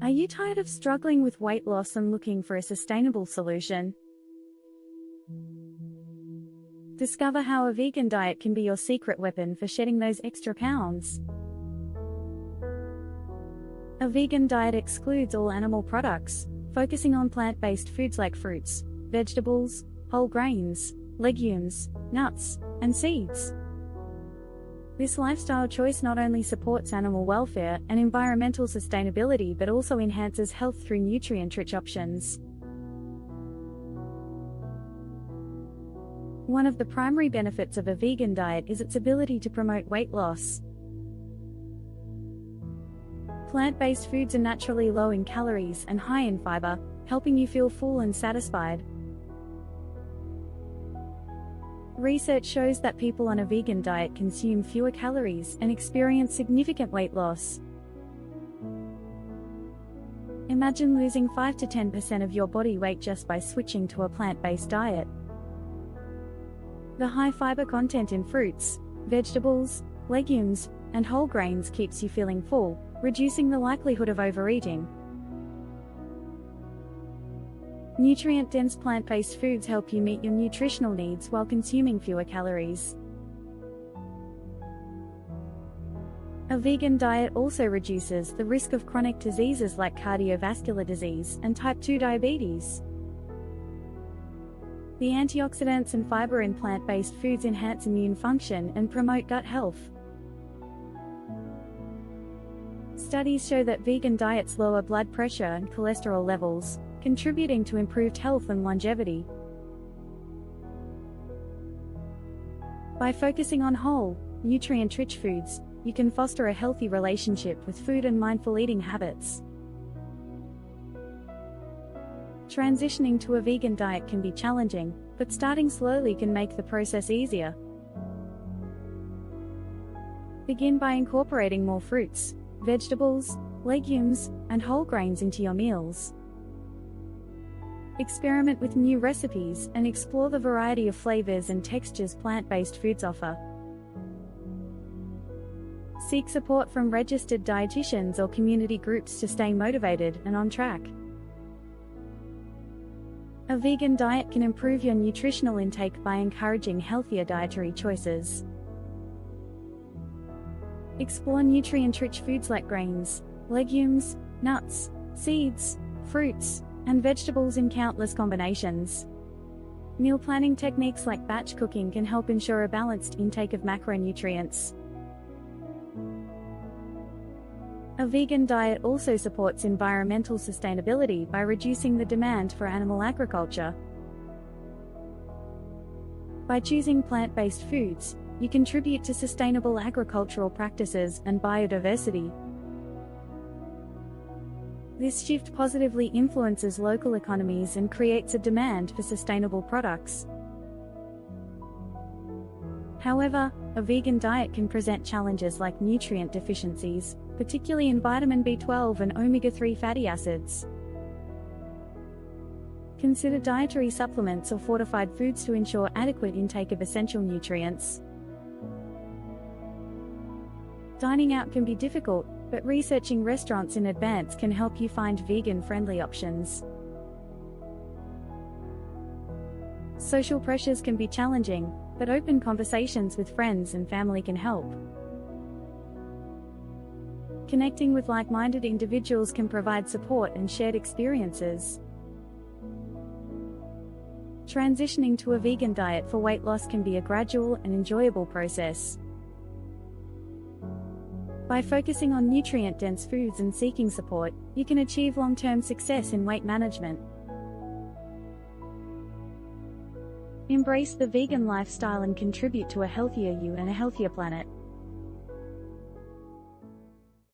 Are you tired of struggling with weight loss and looking for a sustainable solution? Discover how a vegan diet can be your secret weapon for shedding those extra pounds. A vegan diet excludes all animal products, focusing on plant-based foods like fruits, vegetables, whole grains, legumes, nuts, and seeds. This lifestyle choice not only supports animal welfare and environmental sustainability but also enhances health through nutrient-rich options. One of the primary benefits of a vegan diet is its ability to promote weight loss. Plant-based foods are naturally low in calories and high in fiber, helping you feel full and satisfied. Research shows that people on a vegan diet consume fewer calories and experience significant weight loss. Imagine losing 5 to 10% of your body weight just by switching to a plant-based diet. The high fiber content in fruits, vegetables, legumes, and whole grains keeps you feeling full, reducing the likelihood of overeating. Nutrient-dense plant-based foods help you meet your nutritional needs while consuming fewer calories. A vegan diet also reduces the risk of chronic diseases like cardiovascular disease and type 2 diabetes. The antioxidants and fiber in plant-based foods enhance immune function and promote gut health. Studies show that vegan diets lower blood pressure and cholesterol levels, contributing to improved health and longevity. By focusing on whole, nutrient-rich foods, you can foster a healthy relationship with food and mindful eating habits. Transitioning to a vegan diet can be challenging, but starting slowly can make the process easier. Begin by incorporating more fruits, vegetables, legumes, and whole grains into your meals. Experiment with new recipes and explore the variety of flavors and textures plant-based foods offer. Seek support from registered dietitians or community groups to stay motivated and on track. A vegan diet can improve your nutritional intake by encouraging healthier dietary choices. Explore nutrient-rich foods like grains, legumes, nuts, seeds, fruits, and vegetables in countless combinations. Meal planning techniques like batch cooking can help ensure a balanced intake of macronutrients. A vegan diet also supports environmental sustainability by reducing the demand for animal agriculture. By choosing plant-based foods, you contribute to sustainable agricultural practices and biodiversity. This shift positively influences local economies and creates a demand for sustainable products. However, a vegan diet can present challenges like nutrient deficiencies, particularly in vitamin B12 and omega-3 fatty acids. Consider dietary supplements or fortified foods to ensure adequate intake of essential nutrients. Dining out can be difficult, but researching restaurants in advance can help you find vegan-friendly options. Social pressures can be challenging, but open conversations with friends and family can help. Connecting with like-minded individuals can provide support and shared experiences. Transitioning to a vegan diet for weight loss can be a gradual and enjoyable process. By focusing on nutrient-dense foods and seeking support, you can achieve long-term success in weight management. Embrace the vegan lifestyle and contribute to a healthier you and a healthier planet.